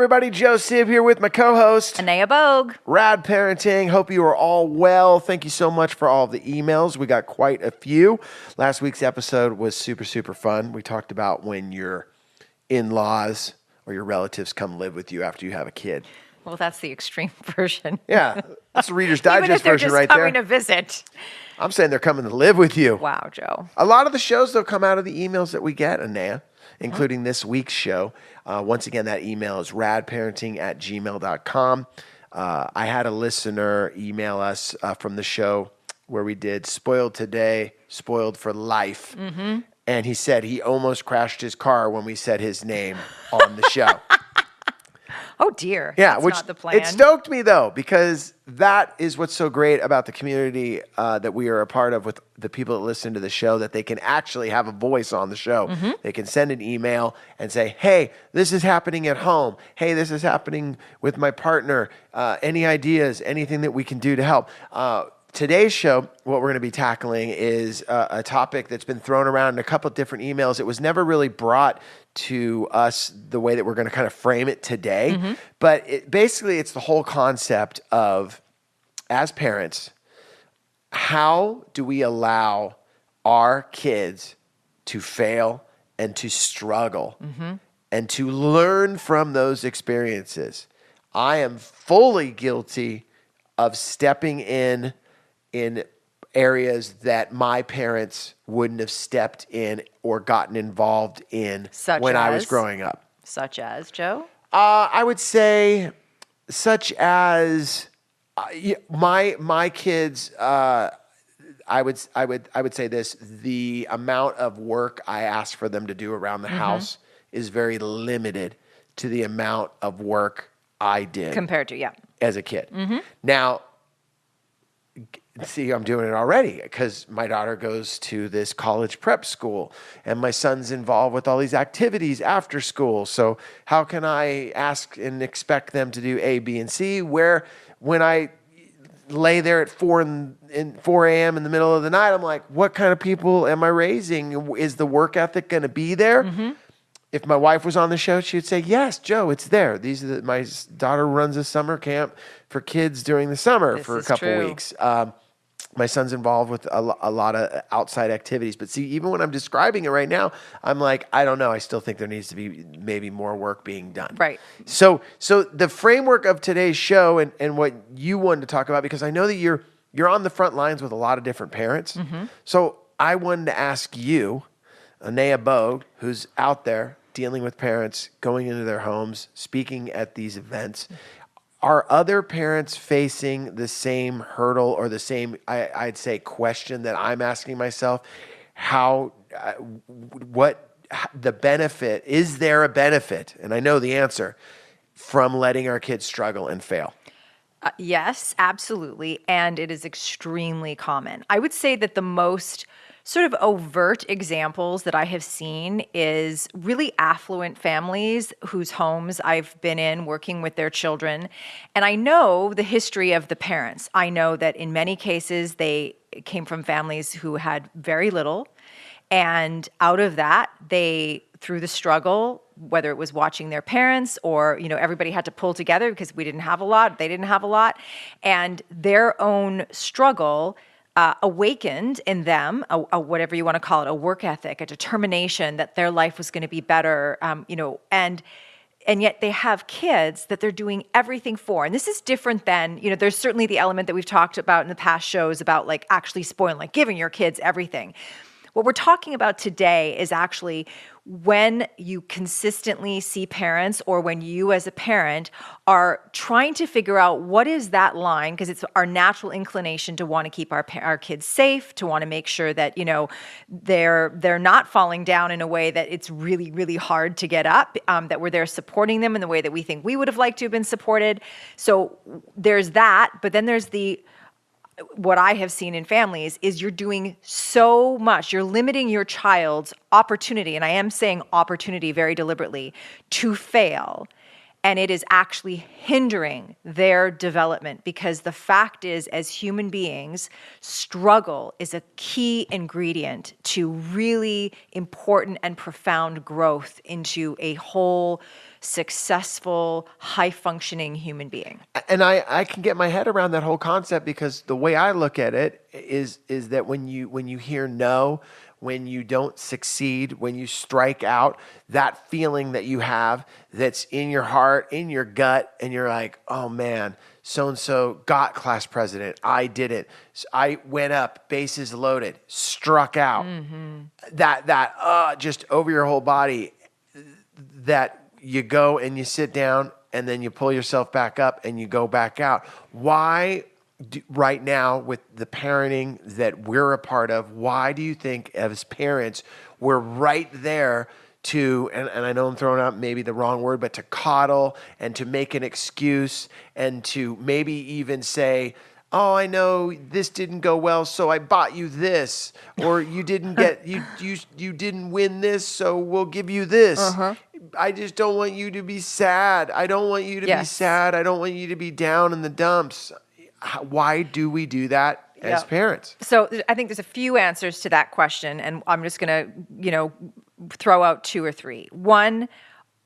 everybody. Joe Siv here with my co-host, Anaya Bogue. Rad Parenting. Hope you are all well. Thank you so much for all of the emails. We got quite a few. Last week's episode was super, super fun. We talked about when your in-laws or your relatives come live with you after you have a kid. Well, that's the extreme version. Yeah, that's the Reader's Digest version right there. Even if they're just coming to visit. I'm saying they're coming to live with you. Wow, Joe. A lot of the shows, though, come out of the emails that we get, Anaya, including this week's show. Once again, that email is radparenting@gmail.com. I had a listener email us from the show where we did Spoiled Today, Spoiled for Life. Mm-hmm. And he said he almost crashed his car when we said his name on the show. Oh, dear. Yeah, that's which not the plan. It stoked me, though, because that is what's so great about the community that we are a part of with the people that listen to the show, that they can actually have a voice on the show. Mm-hmm. They can send an email and say, hey, this is happening at home. Hey, this is happening with my partner. Any ideas, anything that we can do to help? Today's show, what we're going to be tackling is a topic that's been thrown around in a couple of different emails. It was never really brought to us the way that we're going to kind of frame it today. Mm-hmm. But basically, it's the whole concept of, as parents, how do we allow our kids to fail and to struggle and to learn from those experiences? I am fully guilty of stepping in areas that my parents wouldn't have stepped in or gotten involved in when I was growing up. Such as, Joe? I would say such as my kids, I would say this, the amount of work I ask for them to do around the house is very limited to the amount of work I did. Compared to, as a kid. Mm-hmm. Now, see, I'm doing it already because my daughter goes to this college prep school and my son's involved with all these activities after school. So how can I ask and expect them to do A, B, and C, where when I lay there at 4 a.m. in the middle of the night, I'm like, what kind of people am I raising? Is the work ethic going to be there? Mm-hmm. If my wife was on the show, she would say, yes, Joe, it's there. My daughter runs a summer camp for kids during the summer for a couple weeks. My son's involved with a lot of outside activities. But see, even when I'm describing it right now, I'm like, I don't know. I still think there needs to be maybe more work being done. Right. So the framework of today's show and what you wanted to talk about, because I know that you're on the front lines with a lot of different parents. Mm-hmm. So I wanted to ask you, Anaya Bogue, who's out there dealing with parents, going into their homes, speaking at these events. Are other parents facing the same hurdle or the same, I'd say, question that I'm asking myself? What the benefit, is there a benefit? And I know the answer, from letting our kids struggle and fail. Yes, absolutely. And it is extremely common. I would say that the most sort of overt examples that I have seen is really affluent families whose homes I've been in working with their children. And I know the history of the parents. I know that in many cases they came from families who had very little. And out of that, they, through the struggle, whether it was watching their parents or, everybody had to pull together because we didn't have a lot, they didn't have a lot. And their own struggle awakened in them, a whatever you want to call it, a work ethic, a determination that their life was going to be better, and yet they have kids that they're doing everything for. And this is different than, there's certainly the element that we've talked about in the past shows about like actually spoiling, like giving your kids everything. What we're talking about today is actually when you consistently see parents or when you as a parent are trying to figure out what is that line, because it's our natural inclination to want to keep our kids safe, to want to make sure that, they're not falling down in a way that it's really, really hard to get up, that we're there supporting them in the way that we think we would have liked to have been supported. So there's that, but then there's what I have seen in families is you're doing so much. You're limiting your child's opportunity, and I am saying opportunity very deliberately, to fail. And it is actually hindering their development, because the fact is, as human beings, struggle is a key ingredient to really important and profound growth into a whole, successful, high-functioning human being. And I can get my head around that whole concept, because the way I look at it is that when you hear no, when you don't succeed, when you strike out, that feeling that you have that's in your heart, in your gut, and you're like, oh man, so-and-so got class president. I didn't. I went up, bases loaded, struck out. That just over your whole body, that you go and you sit down and then you pull yourself back up and you go back out. Why right now, with the parenting that we're a part of, why do you think as parents we're right there to, and I know I'm throwing out maybe the wrong word, but to coddle and to make an excuse and to maybe even say, oh, I know this didn't go well, so I bought you this, or you didn't get you didn't win this, so we'll give you this. I just don't want you to be sad. I don't want you to be sad. I don't want you to be down in the dumps. Why do we do that as parents? So I think there's a few answers to that question, and I'm just going to, throw out two or three. One,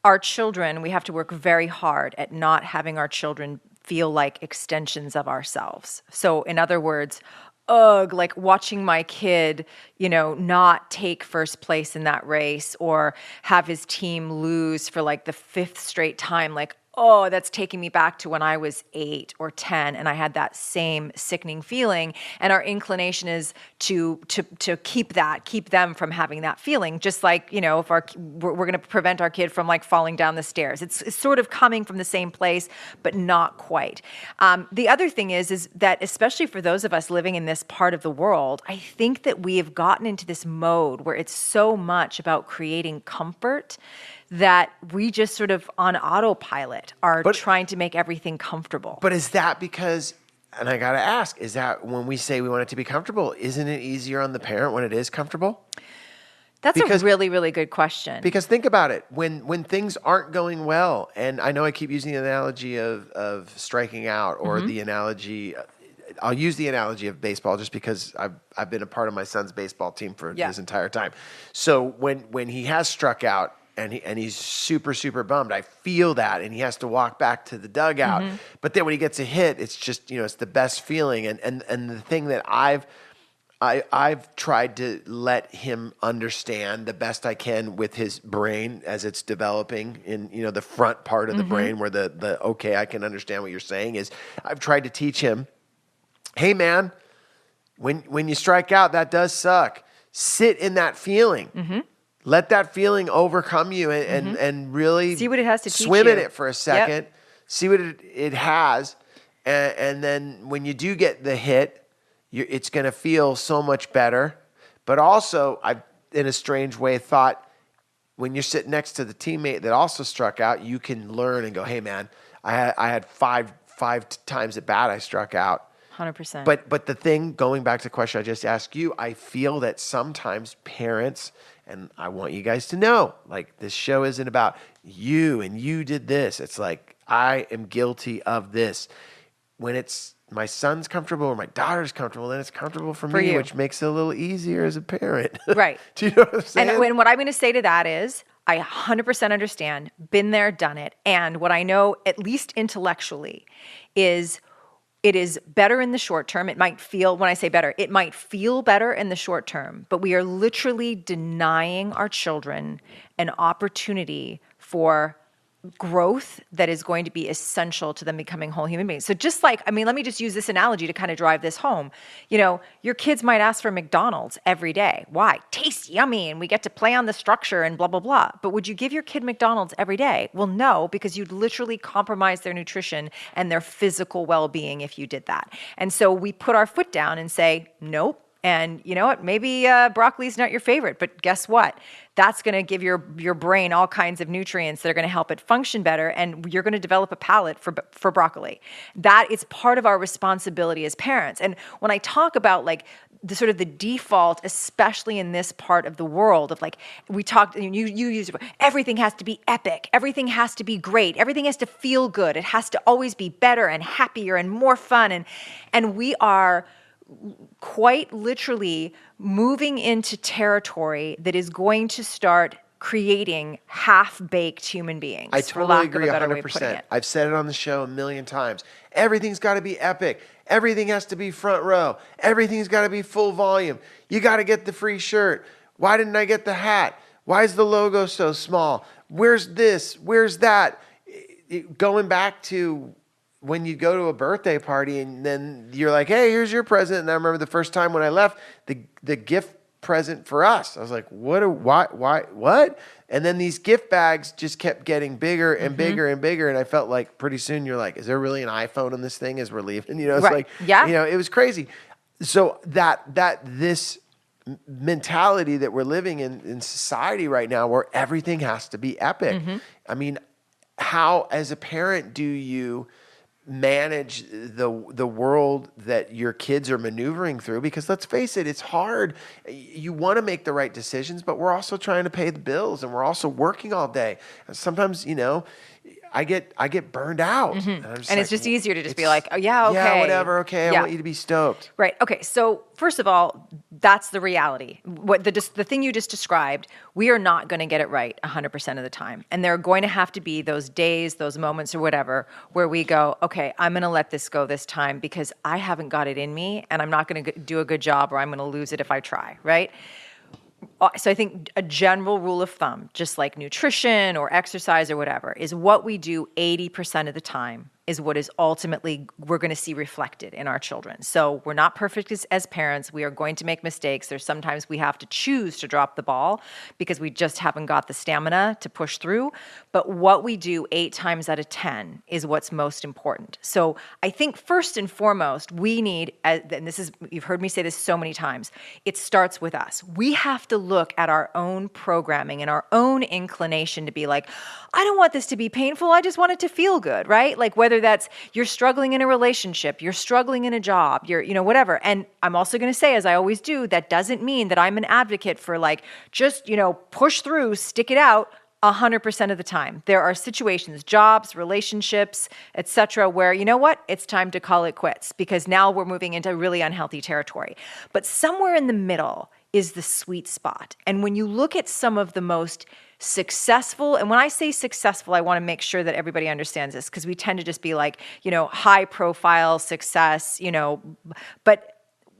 our children, we have to work very hard at not having our children feel like extensions of ourselves. So in other words, like watching my kid, not take first place in that race, or have his team lose for like the 5th straight time, like, oh, that's taking me back to when I was 8 or 10 and I had that same sickening feeling. And our inclination is to keep them from having that feeling. Just like, if we're going to prevent our kid from like falling down the stairs. It's sort of coming from the same place, but not quite. The other thing is that, especially for those of us living in this part of the world, I think that we have gotten into this mode where it's so much about creating comfort that we just sort of on autopilot are trying to make everything comfortable. But is that because, and I got to ask, is that when we say we want it to be comfortable, isn't it easier on the parent when it is comfortable? That's a really, really good question. Because think about it, when things aren't going well, and I know I keep using the analogy of striking out, or the analogy, I'll use the analogy of baseball just because I've been a part of my son's baseball team for his entire time. So when he has struck out, and he's super, super bummed. I feel that, and he has to walk back to the dugout. But then when he gets a hit, it's just, it's the best feeling. And the thing that I've tried to let him understand the best I can with his brain as it's developing in, the front part of the brain where the okay, I can understand what you're saying, is I've tried to teach him, hey man, when you strike out, that does suck. Sit in that feeling. Let that feeling overcome you and really see what it has to teach swim you. in it for a second. See what it has. And then when you do get the hit, it's going to feel so much better. But also, I've, in a strange way, thought when you're sitting next to the teammate that also struck out, you can learn and go, hey, man, I had five times at bat I struck out. 100%. But the thing, going back to the question I just asked you, I feel that sometimes parents, and I want you guys to know, like, this show isn't about you and you did this. It's like, I am guilty of this. When it's my son's comfortable or my daughter's comfortable, then it's comfortable for me, which makes it a little easier as a parent. Right. Do you know what I'm saying? And what I'm going to say to that is, I 100% understand, been there, done it. And what I know, at least intellectually, is it is better in the short term. It might feel, when I say better, it might feel better in the short term, but we are literally denying our children an opportunity for growth that is going to be essential to them becoming whole human beings. So just like, let me just use this analogy to kind of drive this home. Your kids might ask for McDonald's every day. Why? Tastes yummy and we get to play on the structure and blah, blah, blah. But would you give your kid McDonald's every day? Well, no, because you'd literally compromise their nutrition and their physical well-being if you did that. And so we put our foot down and say, nope. And you know what? Maybe broccoli's not your favorite, but guess what? That's going to give your brain all kinds of nutrients that are going to help it function better, and you're going to develop a palate for broccoli. That is part of our responsibility as parents. And when I talk about like the sort of the default, especially in this part of the world, of like we talked, you use everything has to be epic, everything has to be great, everything has to feel good, it has to always be better and happier and more fun, and we are quite literally moving into territory that is going to start creating half-baked human beings. I for totally lack agree of a better way of putting 100%. it. I've said it on the show a million times. Everything's got to be epic. Everything has to be front row. Everything's got to be full volume. You got to get the free shirt. Why didn't I get the hat? Why is the logo so small? Where's this? Where's that? Going back to when you go to a birthday party and then you're like, hey, here's your present. And I remember the first time when I left, the gift present for us. I was like, what? And then these gift bags just kept getting bigger and bigger and bigger. And I felt like pretty soon you're like, is there really an iPhone in this thing as we're leaving? It's right. like, yeah. It was crazy. So this mentality that we're living in society right now where everything has to be epic. I mean, how as a parent do you manage the world that your kids are maneuvering through? Because let's face it, it's hard. You want to make the right decisions, but we're also trying to pay the bills and we're also working all day. And sometimes, I get burned out. And it's just easier to just be like, oh, yeah, okay. Yeah, whatever. Okay. I Yeah. want you to be stoked. Right. Okay. So first of all, that's the reality. What the thing you just described, we are not going to get it right 100% of the time. And there are going to have to be those days, those moments or whatever, where we go, okay, I'm going to let this go this time because I haven't got it in me and I'm not going to do a good job or I'm going to lose it if I try. Right. So I think a general rule of thumb, just like nutrition or exercise or whatever, is what we do 80% of the time is what is ultimately we're going to see reflected in our children. So we're not perfect as parents. We are going to make mistakes. There's sometimes we have to choose to drop the ball because we just haven't got the stamina to push through. But what we do 8 times out of 10 is what's most important. So I think first and foremost, we need, and this is, you've heard me say this so many times, it starts with us. We have to look at our own programming and our own inclination to be like, I don't want this to be painful. I just want it to feel good, right? Like whether that's you're struggling in a relationship, you're struggling in a job, you're, whatever. And I'm also going to say, as I always do, that doesn't mean that I'm an advocate for like, just, push through, stick it out 100% of the time. There are situations, jobs, relationships, etc., where, it's time to call it quits because now we're moving into really unhealthy territory. But somewhere in the middle is the sweet spot. And when you look at some of the most successful, and when I say successful, I want to make sure that everybody understands this because we tend to just be like, high profile success, but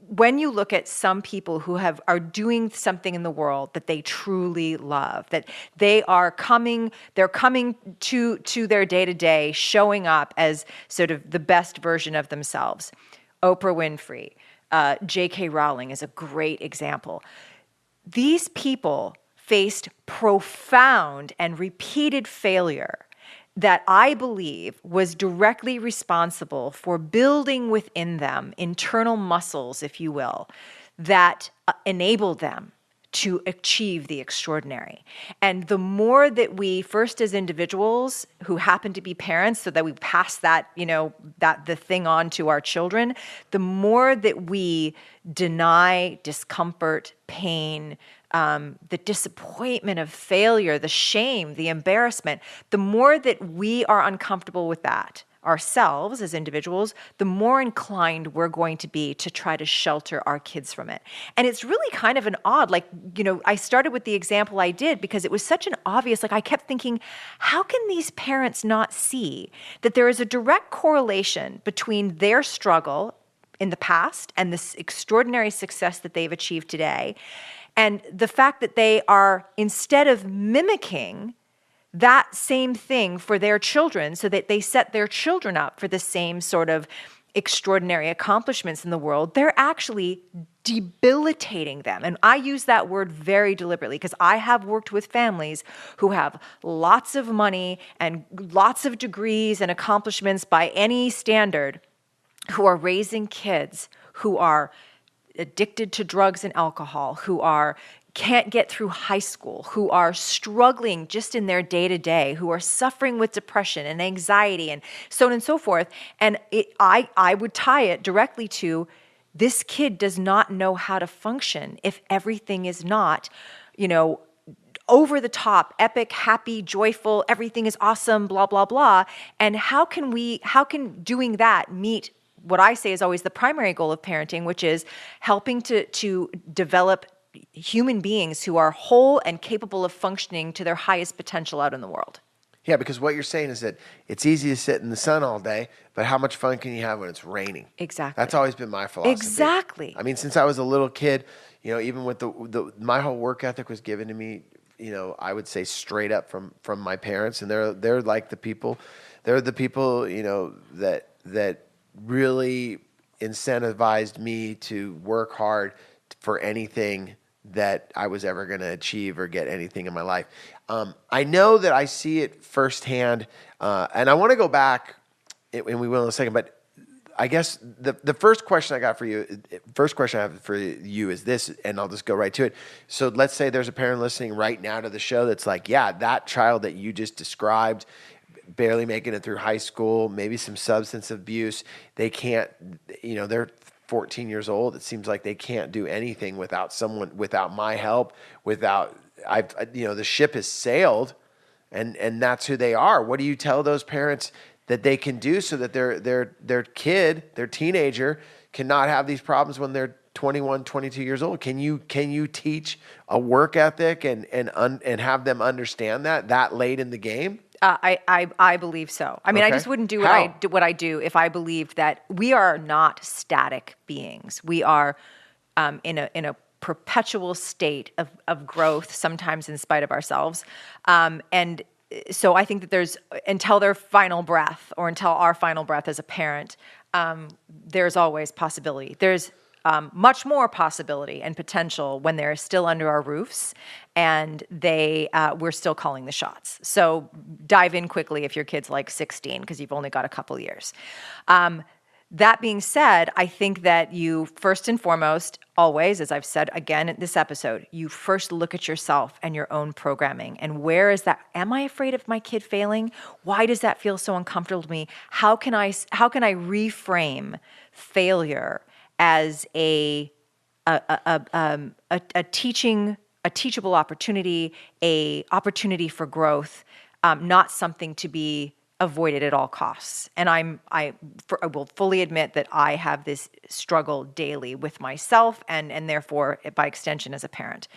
when you look at some people who are doing something in the world that they truly love, that they're coming to their day-to-day, showing up as sort of the best version of themselves. Oprah Winfrey, J.K. Rowling is a great example. These people faced profound and repeated failure that I believe was directly responsible for building within them internal muscles, if you will, that enabled them to achieve the extraordinary. And the more that we, first as individuals who happen to be parents, so that we pass that, the thing on to our children, the more that we deny discomfort, pain, the disappointment of failure, the shame, the embarrassment, the more that we are uncomfortable with that ourselves as individuals, the more inclined we're going to be to try to shelter our kids from it. And it's really kind of an odd, I started with the example I did because it was such an obvious, I kept thinking, how can these parents not see that there is a direct correlation between their struggle in the past and this extraordinary success that they've achieved today, and the fact that they are, instead of mimicking that same thing for their children so that they set their children up for the same sort of extraordinary accomplishments in the world, they're actually debilitating them. And I use that word very deliberately because I have worked with families who have lots of money and lots of degrees and accomplishments by any standard, who are raising kids who are addicted to drugs and alcohol, who can't get through high school, who are struggling just in their day-to-day, who are suffering with depression and anxiety and so on and so forth. And I would tie it directly to this kid does not know how to function if everything is not, over the top, epic, happy, joyful, everything is awesome, blah, blah, blah. And how can doing that meet what I say is always the primary goal of parenting, which is helping to develop human beings who are whole and capable of functioning to their highest potential out in the world. Yeah, because what you're saying is that it's easy to sit in the sun all day, but how much fun can you have when it's raining? Exactly. That's always been my philosophy. Exactly. I mean, since I was a little kid, even with my whole work ethic was given to me, I would say straight up from my parents, and they're like the people, that really incentivized me to work hard for anything that I was ever going to achieve or get anything in my life. I know that I see it firsthand, and I want to go back, and we will in a second, but I guess the first question I have for you is this, and I'll just go right to it. So let's say there's a parent listening right now to the show that's like, yeah, that child that you just described, barely making it through high school, maybe some substance abuse, they can't, they're 14 years old. It seems like they can't do anything without my help, the ship has sailed, and that's who they are. What do you tell those parents that they can do so that their teenager cannot have these problems when they're 21, 22 years old? Can you teach a work ethic and have them understand that late in the game? I believe so. I mean, I just wouldn't do what I do if I believed that we are not static beings. We are in a perpetual state of growth, sometimes in spite of ourselves. And so I think that until their final breath, or until our final breath as a parent, there's always possibility. There's much more possibility and potential when they're still under our roofs and we're still calling the shots. So dive in quickly if your kid's like 16, because you've only got a couple years. That being said, I think that you first and foremost, always, as I've said again in this episode, you first look at yourself and your own programming. And where is that? Am I afraid of my kid failing? Why does that feel so uncomfortable to me? How can I reframe failure as a teachable opportunity, a opportunity for growth, not something to be avoided at all costs? And I will fully admit that I have this struggle daily with myself and therefore by extension as a parent.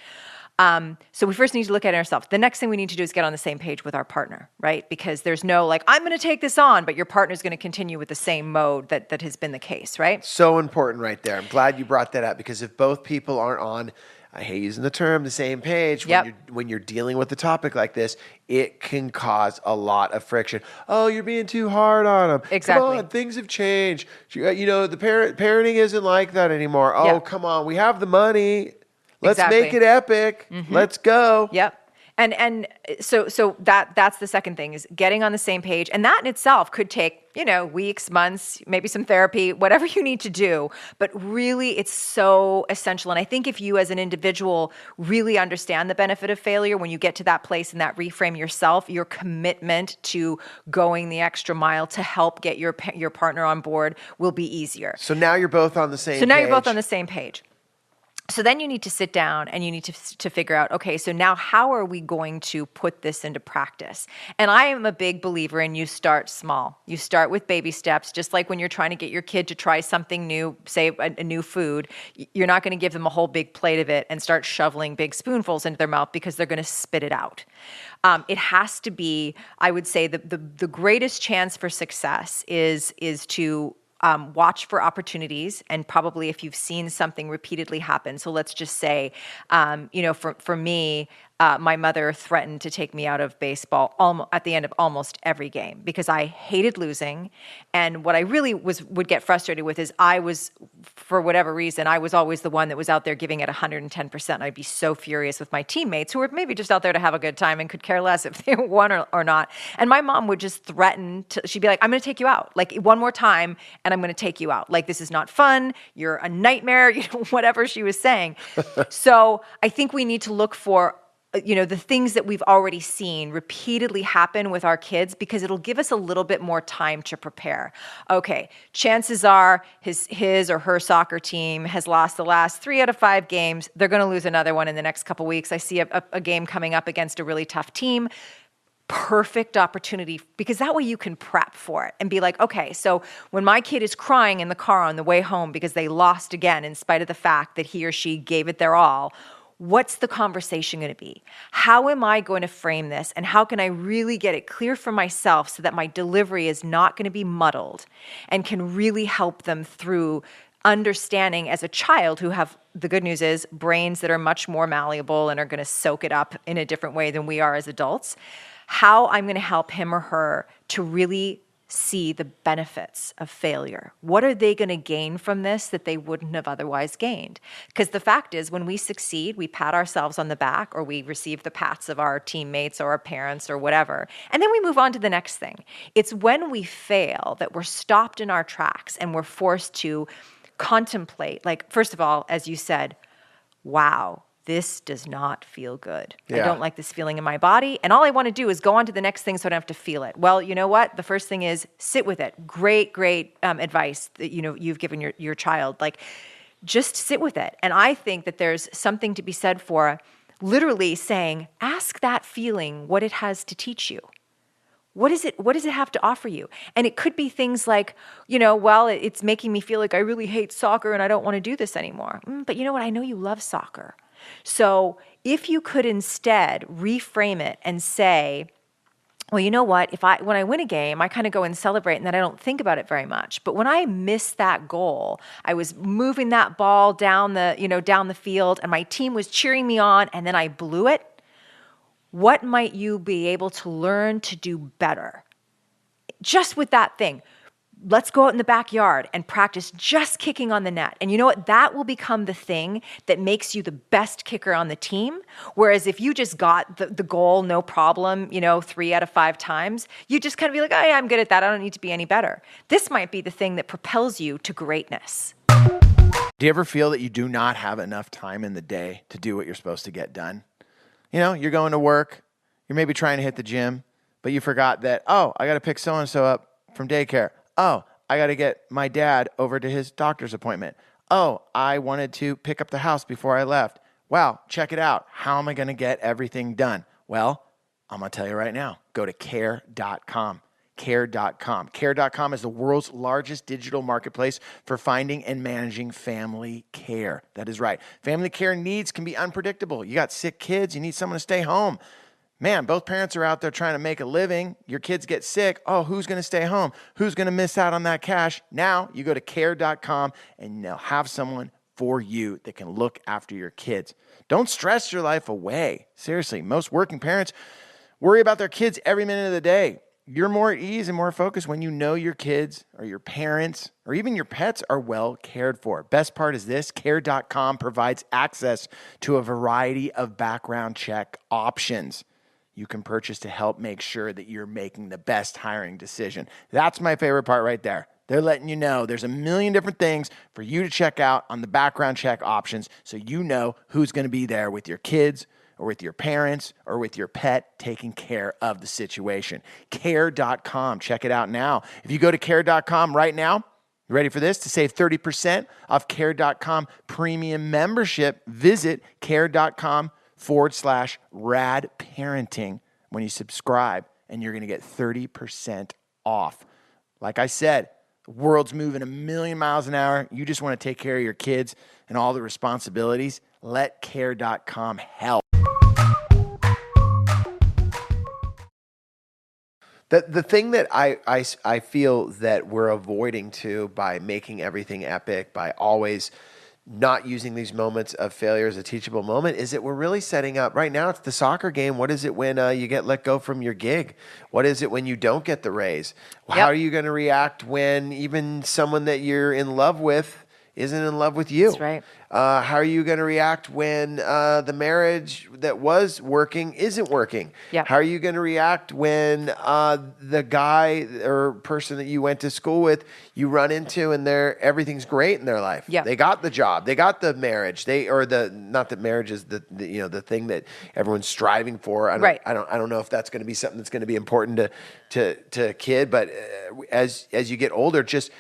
So we first need to look at ourselves. The next thing we need to do is get on the same page with our partner, right? Because there's no I'm going to take this on, but your partner's going to continue with the same mode that has been the case, right? So important right there. I'm glad you brought that up, because if both people aren't on, I hate using the term, the same page, when you're dealing with a topic like this, it can cause a lot of friction. Oh, you're being too hard on them. Exactly. Come on, things have changed. The parenting isn't like that anymore. Oh, Come on, we have the money. Let's make it epic. Mm-hmm. Let's go. Yep. And so that's the second thing, is getting on the same page. And that in itself could take, weeks, months, maybe some therapy, whatever you need to do. But really, it's so essential. And I think if you as an individual really understand the benefit of failure, when you get to that place and that reframe yourself, your commitment to going the extra mile to help get your partner on board will be easier. So now you're both on the same page. So now you're both on the same page. So then you need to sit down and you need to figure out, okay, so now how are we going to put this into practice? And I am a big believer in you start small. You start with baby steps, just like when you're trying to get your kid to try something new, say a new food. You're not going to give them a whole big plate of it and start shoveling big spoonfuls into their mouth, because they're going to spit it out. It has to be, I would say, the greatest chance for success is to watch for opportunities, and probably if you've seen something repeatedly happen. So let's just say, for me, my mother threatened to take me out of baseball at the end of almost every game, because I hated losing. And what I really would get frustrated with is I was, for whatever reason, I was always the one that was out there giving it 110%. I'd be so furious with my teammates who were maybe just out there to have a good time and could care less if they won or not. And my mom would just threaten she'd be like, I'm going to take you out, like one more time, and I'm going to take you out. Like, this is not fun. You're a nightmare, whatever she was saying. So I think we need to look for the things that we've already seen repeatedly happen with our kids, because it'll give us a little bit more time to prepare. Okay, chances are his or her soccer team has lost the last 3 out of 5 games. They're going to lose another one in the next couple weeks. I see a game coming up against a really tough team. Perfect opportunity, because that way you can prep for it and be like, okay, so when my kid is crying in the car on the way home because they lost again, in spite of the fact that he or she gave it their all, what's the conversation going to be? How am I going to frame this? And how can I really get it clear for myself so that my delivery is not going to be muddled and can really help them through understanding as a child, who have, the good news is, brains that are much more malleable and are going to soak it up in a different way than we are as adults, how I'm going to help him or her to really see the benefits of failure. What are they going to gain from this that they wouldn't have otherwise gained? Because the fact is, when we succeed, we pat ourselves on the back, or we receive the pats of our teammates or our parents or whatever, and then we move on to the next thing. It's when we fail that we're stopped in our tracks and we're forced to contemplate, like, first of all, as you said, wow, this does not feel good. Yeah. I don't like this feeling in my body. And all I want to do is go on to the next thing so I don't have to feel it. Well, you know what? The first thing is sit with it. Great advice that you've given your child. Like, just sit with it. And I think that there's something to be said for literally saying, ask that feeling what it has to teach you. What does it have to offer you? And it could be things like, well, it's making me feel like I really hate soccer and I don't want to do this anymore. But you know what? I know you love soccer. So if you could instead reframe it and say, well, you know what? When I win a game, I kind of go and celebrate, and then I don't think about it very much. But when I missed that goal, I was moving that ball down the field, and my team was cheering me on, and then I blew it. What might you be able to learn to do better? Just with that thing. Let's go out in the backyard and practice just kicking on the net. And you know what? That will become the thing that makes you the best kicker on the team. Whereas if you just got the goal, no problem, 3 out of 5 times, you just kind of be like, oh yeah, I'm good at that. I don't need to be any better. This might be the thing that propels you to greatness. Do you ever feel that you do not have enough time in the day to do what you're supposed to get done? You're going to work, you're maybe trying to hit the gym, but you forgot that, I got to pick so-and-so up from daycare. I got to get my dad over to his doctor's appointment. I wanted to pick up the house before I left. Wow, check it out. How am I going to get everything done? Well, I'm going to tell you right now. Go to care.com. Care.com. Care.com is the world's largest digital marketplace for finding and managing family care. That is right. Family care needs can be unpredictable. You got sick kids. You need someone to stay home. Man, both parents are out there trying to make a living. Your kids get sick. Who's going to stay home? Who's going to miss out on that cash? Now you go to care.com and they'll have someone for you that can look after your kids. Don't stress your life away. Seriously, most working parents worry about their kids every minute of the day. You're more at ease and more focused when you know your kids or your parents or even your pets are well cared for. Best part is this, care.com provides access to a variety of background check options you can purchase to help make sure that you're making the best hiring decision. That's my favorite part right there. They're letting you know there's a million different things for you to check out on the background check options so you know who's going to be there with your kids or with your parents or with your pet taking care of the situation. Care.com. Check it out now. If you go to care.com right now, you ready for this? To save 30% off care.com premium membership, visit care.com/rad parenting when you subscribe, and you're going to get 30% off. Like I said, the world's moving a million miles an hour. You just want to take care of your kids and all the responsibilities. Let care.com help. The thing that I feel that we're avoiding too by making everything epic, by always not using these moments of failure as a teachable moment, is that we're really setting up, right now it's the soccer game. What is it when you get let go from your gig? What is it when you don't get the raise? How are you going to react when even someone that you're in love with isn't in love with you? That's right. How are you going to react when the marriage that was working isn't working? Yep. How are you going to react when the guy or person that you went to school with you run into and everything's great in their life? Yep. They got the job, they got the marriage, not that marriage is the thing that everyone's striving for. I don't know if that's going to be something that's going to be important to a kid, but as you get older, just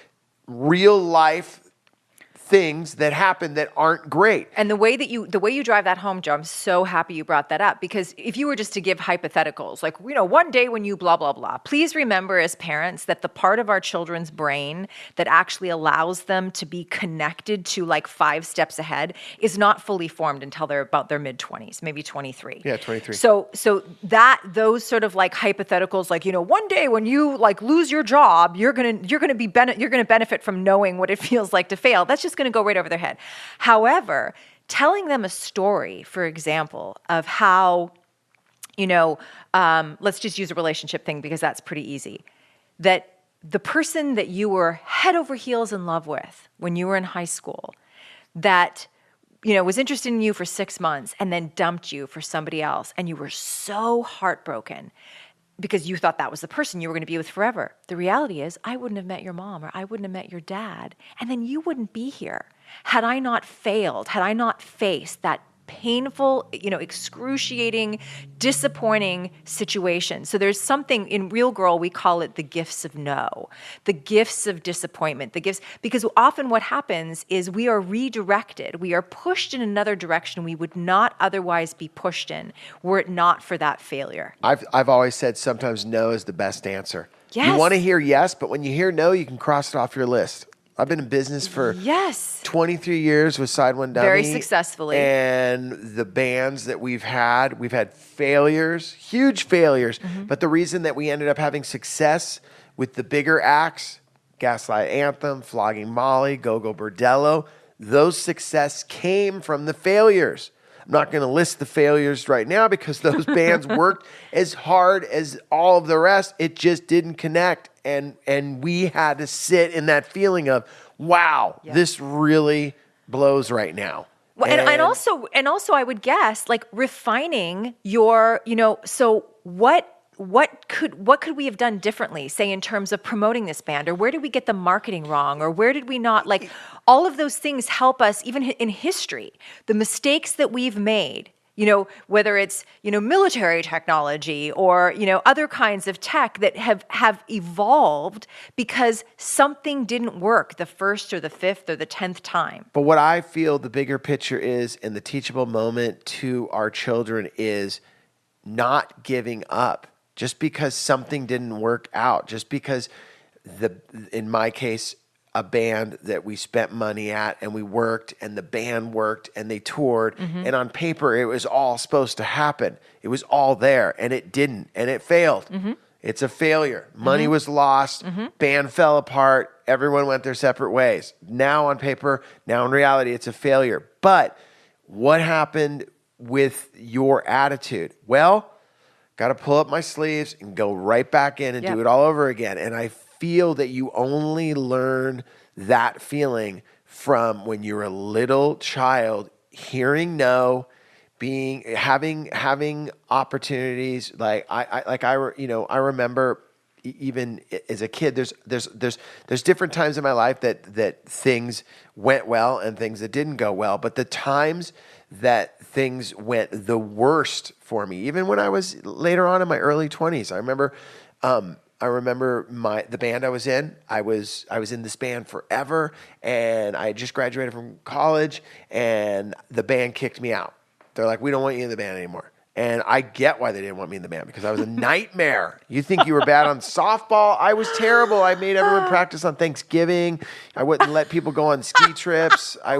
real life things that happen that aren't great. And the way you drive that home, Joe, I'm so happy you brought that up, because if you were just to give hypotheticals, like, one day when you blah, blah, blah, please remember as parents that the part of our children's brain that actually allows them to be connected to like 5 steps ahead is not fully formed until they're about their mid-20s, maybe 23. Yeah, 23. So those sort of like hypotheticals, like, one day when you like lose your job, you're going to benefit from knowing what it feels like to fail. That's just going to go right over their head. However, telling them a story, for example, of how, let's just use a relationship thing because that's pretty easy, that the person that you were head over heels in love with when you were in high school, that was interested in you for 6 months and then dumped you for somebody else, and you were so heartbroken because you thought that was the person you were going to be with forever. The reality is, I wouldn't have met your mom, or I wouldn't have met your dad, and then you wouldn't be here had I not failed, had I not faced that painful, excruciating, disappointing situation. So there's something in Real Girl, we call it the gifts of no, the gifts of disappointment, because often what happens is we are redirected. We are pushed in another direction we would not otherwise be pushed in were it not for that failure. I've always said sometimes no is the best answer. Yes. You want to hear yes, but when you hear no, you can cross it off your list. I've been in business for 23 years with Side One Dummy. Very successfully. And the bands that we've had failures, huge failures. Mm-hmm. But the reason that we ended up having success with the bigger acts, Gaslight Anthem, Flogging Molly, Go-Go Bordello, those success came from the failures. I'm not going to list the failures right now because those bands worked as hard as all of the rest. It just didn't connect. And we had to sit in that feeling of, wow, this really blows right now. Well, and also I would guess, like, refining your, so what could we have done differently, say, in terms of promoting this band, or where did we get the marketing wrong, or where did we not, like, all of those things help us even in history. The mistakes that we've made, whether it's, military technology or, other kinds of tech that have evolved because something didn't work the first or the fifth or the 10th time. But what I feel the bigger picture is, and the teachable moment to our children, is not giving up just because something didn't work out, just because in my case, a band that we spent money at and we worked and the band worked and they toured, and on paper it was all supposed to happen. It was all there, and it didn't, and it failed. It's a failure. Money was lost. Band fell apart. Everyone went their separate ways. Now on paper, now in reality, it's a failure. But what happened with your attitude? Well, got to pull up my sleeves and go right back in and do it all over again. And I feel that you only learn that feeling from when you're a little child, hearing no, having opportunities. Like I remember even as a kid, there's different times in my life that things went well and things that didn't go well. But the times that things went the worst for me, even when I was later on in my early 20s, I remember the band I was in. I was in this band forever, and I had just graduated from college, and the band kicked me out. They're like, "We don't want you in the band anymore." And I get why they didn't want me in the band, because I was a nightmare. You think you were bad on softball? I was terrible. I made everyone practice on Thanksgiving. I wouldn't let people go on ski trips. I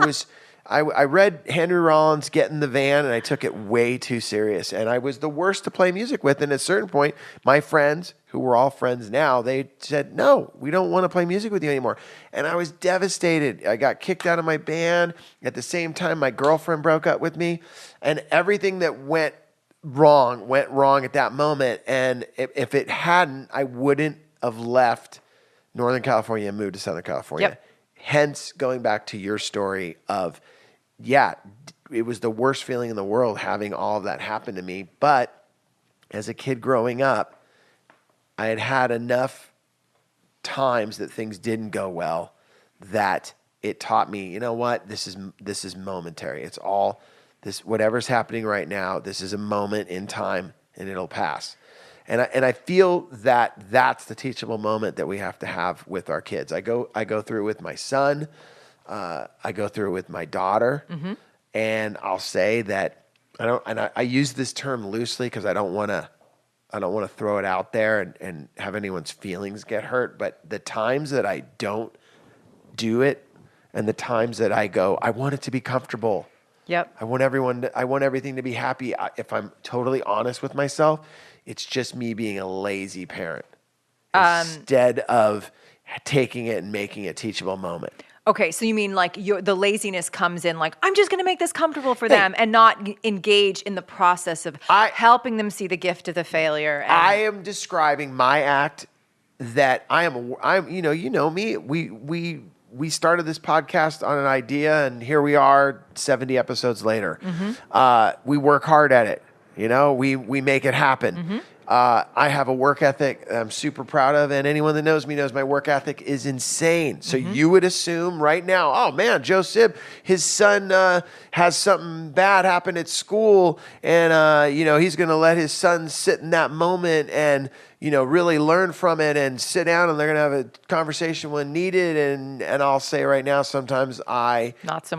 read Henry Rollins' Get in the Van, and I took it way too serious. And I was the worst to play music with. And at a certain point, my friends, who were all friends now, they said, "No, we don't want to play music with you anymore." And I was devastated. I got kicked out of my band. At the same time, my girlfriend broke up with me. And everything that went wrong at that moment. And if it hadn't, I wouldn't have left Northern California and moved to Southern California. Yep. hence going back to your story of, yeah, it was the worst feeling in the world having all of that happen to me. But as a kid growing up, I had had enough times that things didn't go well that it taught me, you know what, this is momentary. It's all this, whatever's happening right now, this is a moment in time and it'll pass. And I feel that that's the teachable moment that we have to have with our kids. I go through it with my son. I go through it with my daughter. Mm-hmm. And I'll say that I use this term loosely because I don't want to throw it out there and have anyone's feelings get hurt. But the times that I don't do it and the times that I go, I want it to be comfortable. Yep. I want everything to be happy. If I'm totally honest with myself, it's just me being a lazy parent instead of taking it and making a teachable moment. Okay, so you mean like the laziness comes in like, I'm just going to make this comfortable for them and not engage in the process of helping them see the gift of the failure. I am describing my act that I'm you know me, we started this podcast on an idea and here we are 70 episodes later. Mm-hmm. We work hard at it. You know, we make it happen. Mm-hmm. I have a work ethic I'm super proud of, and anyone that knows me knows my work ethic is insane. So you would assume right now, oh man, Joe Sib, his son has something bad happen at school, and he's going to let his son sit in that moment and really learn from it and sit down, and they're going to have a conversation when needed. And I'll say right now, sometimes not so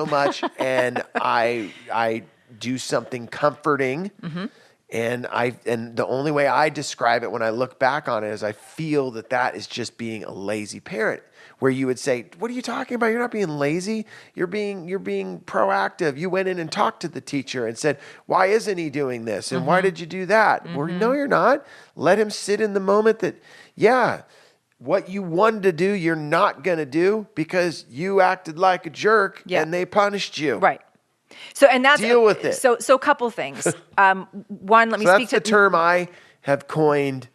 much, and I do something comforting. Mm-hmm. And the only way I describe it when I look back on it is I feel that is just being a lazy parent, where you would say, what are you talking about? You're not being lazy. You're being proactive. You went in and talked to the teacher and said, why isn't he doing this? And why did you do that? Mm-hmm. Well, no, you're not. Let him sit in the moment that, what you wanted to do, you're not going to do because you acted like a jerk and they punished you. Right. So, and that's deal with it. So a couple things. One, let me speak to that's the term I have coined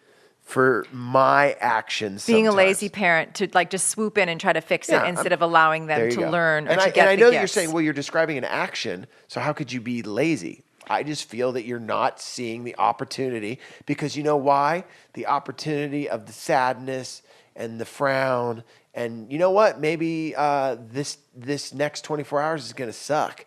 for my actions. Being sometimes. A lazy parent, to like just swoop in and try to fix it instead of allowing them to learn or to get and I know the that you're gifts. saying, well, you're describing an action, so how could you be lazy? I just feel that you're not seeing the opportunity, because you know why? The opportunity of the sadness and the frown, and you know what? Maybe this next 24 hours is going to suck.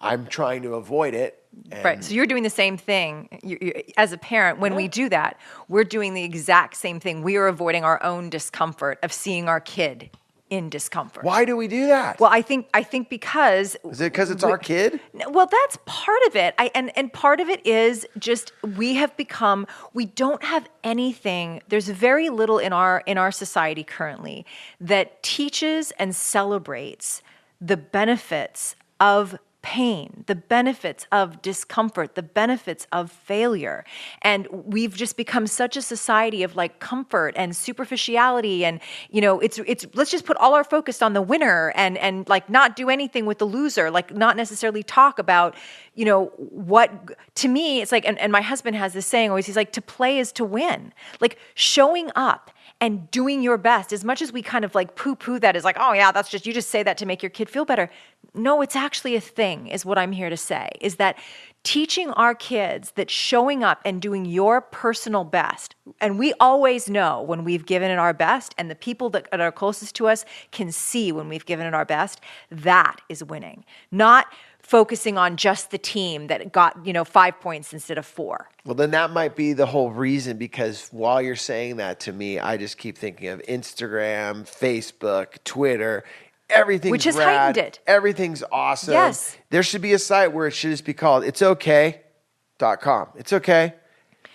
I'm trying to avoid it. Right. So you're doing the same thing. As a parent, when we do that, we're doing the exact same thing. We are avoiding our own discomfort of seeing our kid in discomfort. Why do we do that? Well, I think because... Is it because it's our kid? Well, that's part of it. And part of it is just we don't have anything. There's very little in our society currently that teaches and celebrates the benefits of pain, the benefits of discomfort, the benefits of failure. And we've just become such a society of like comfort and superficiality, and it's let's just put all our focus on the winner and like not do anything with the loser, like not necessarily talk about what, to me it's like, and my husband has this saying always, he's like, to play is to win. Like showing up and doing your best, as much as we kind of like poo-poo that as like, oh yeah, that's just, you just say that to make your kid feel better. No, it's actually a thing, is what I'm here to say, is that teaching our kids that showing up and doing your personal best, and we always know when we've given it our best, and the people that are closest to us can see when we've given it our best, that is winning. Not focusing on just the team that got 5 points instead of 4. Well, then that might be the whole reason, because while you're saying that to me, I just keep thinking of Instagram, Facebook, Twitter. Everything's which has rad. heightened it. Everything's awesome. Yes. There should be a site where it should just be called itsokay.com. It's okay.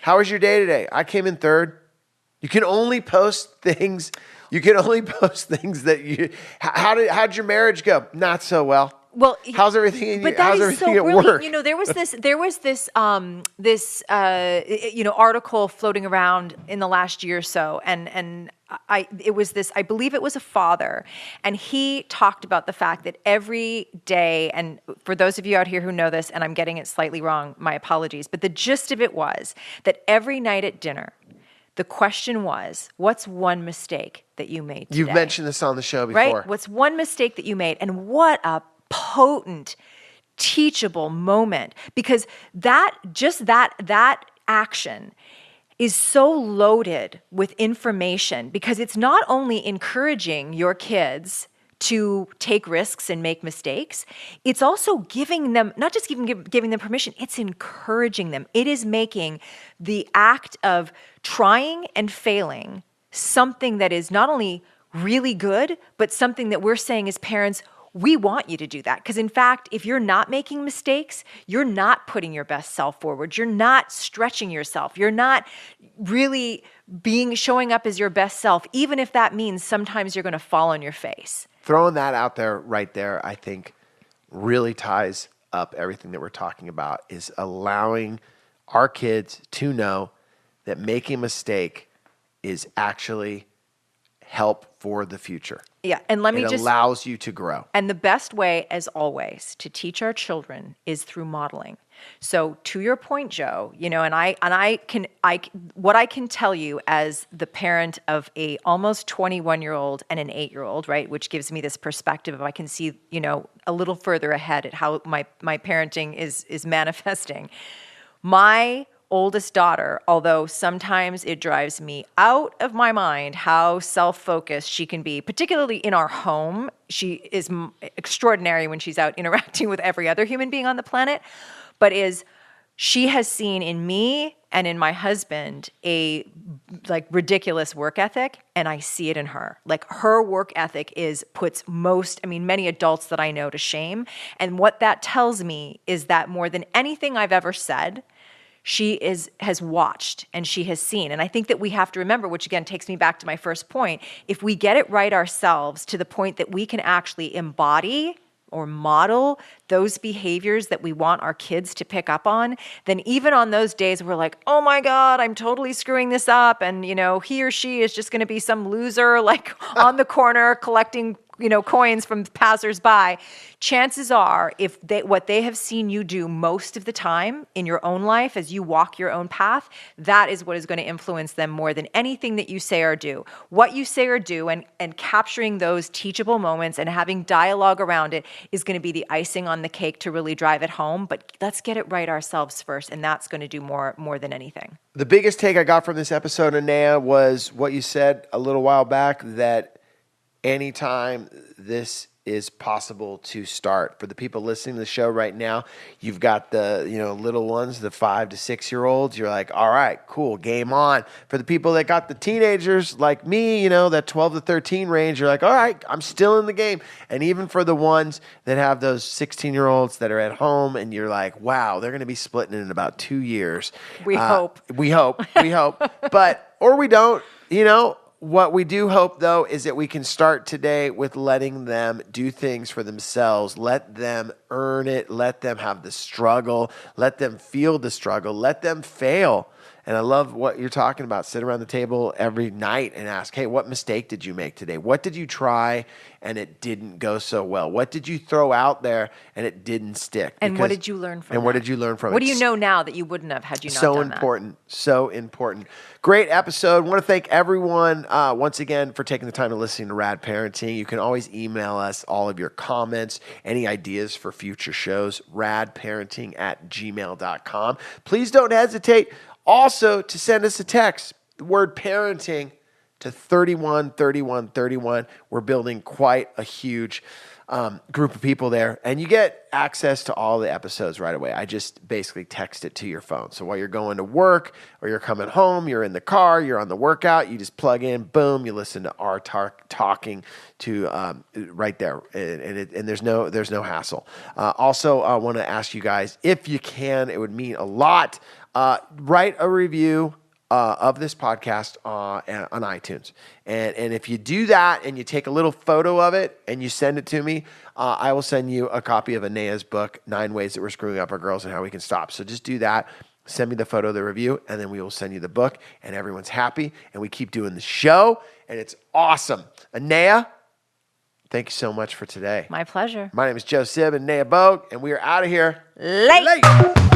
How was your day today? I came in third. You can only post things. That you. How'd your marriage go? Not so well. Well, how's everything? But that is so brilliant. Work? There was this article floating around in the last year or so, and I believe it was a father, and he talked about the fact that every day, and for those of you out here who know this, and I'm getting it slightly wrong, my apologies, but the gist of it was that every night at dinner, The question was, what's one mistake that you made today? You've mentioned this on the show before. Right? What's one mistake that you made? And what a potent, teachable moment. Because that action is so loaded with information, because it's not only encouraging your kids to take risks and make mistakes, it's also giving them, not just giving them permission, it's encouraging them. It is making the act of trying and failing something that is not only really good, but something that we're saying as parents, we want you to do that. Because in fact, if you're not making mistakes, you're not putting your best self forward. You're not stretching yourself. You're not really showing up as your best self, even if that means sometimes you're going to fall on your face. Throwing that out there right there, I think really ties up everything that we're talking about, is allowing our kids to know that making a mistake is actually help for the future. Yeah, and it allows you to grow. And the best way, as always, to teach our children is through modeling. So to your point, Joe, what I can tell you as the parent of a almost 21-year-old and an 8-year-old, right, which gives me this perspective of I can see, a little further ahead at how my parenting is manifesting. My oldest daughter, although sometimes it drives me out of my mind how self-focused she can be, particularly in our home. She is extraordinary when she's out interacting with every other human being on the planet, but she has seen in me and in my husband a ridiculous work ethic, and I see it in her. Her work ethic puts many adults that I know to shame. And what that tells me is that more than anything I've ever said, she has watched and she has seen. And I think that we have to remember, which again takes me back to my first point, if we get it right ourselves to the point that we can actually embody or model those behaviors that we want our kids to pick up on, then even on those days we're like, oh my God, I'm totally screwing this up. And, he or she is just going to be some loser on the corner collecting coins from passersby. Chances are, what they have seen you do most of the time in your own life as you walk your own path, that is what is going to influence them more than anything that you say or do. What you say or do and capturing those teachable moments and having dialogue around it is going to be the icing on the cake to really drive it home. But let's get it right ourselves first, and that's going to do more than anything. The biggest take I got from this episode, Anea, was what you said a little while back, that anytime this is possible to start. For the people listening to the show right now, you've got the little ones, the 5 to 6 year olds. You're like, all right, cool, game on. For the people that got the teenagers like me, that 12 to 13 range, you're like, all right, I'm still in the game. And even for the ones that have those 16-year-olds that are at home, and you're like, wow, they're going to be splitting in about 2 years. We hope. But or we don't. What we do hope, though, is that we can start today with letting them do things for themselves. Let them earn it. Let them have the struggle. Let them feel the struggle. Let them fail. And I love what you're talking about. Sit around the table every night and ask, hey, what mistake did you make today? What did you try and it didn't go so well? What did you throw out there and it didn't stick? And what did you learn from it? What did you learn from it? What do you know now that you wouldn't have had you not done that? So important. Great episode. I want to thank everyone once again for taking the time to listen to Rad Parenting. You can always email us all of your comments, any ideas for future shows, radparenting@gmail.com. Please don't hesitate also to send us a text, the word parenting, to 313131. We're building quite a huge group of people there, and you get access to all the episodes right away. I just basically text it to your phone. So while you're going to work or you're coming home, you're in the car, you're on the workout, you just plug in, boom, you listen to our talking to right there, and there's no hassle. Also, I want to ask you guys, if you can, it would mean a lot. Write a review of this podcast on iTunes. And if you do that and you take a little photo of it and you send it to me, I will send you a copy of Anea's book, 9 Ways That We're Screwing Up Our Girls and How We Can Stop. So just do that. Send me the photo of the review, and then we will send you the book, and everyone's happy, and we keep doing the show, and it's awesome. Anea, thank you so much for today. My pleasure. My name is Joe Sib and Anea Bogue, and we are out of here late.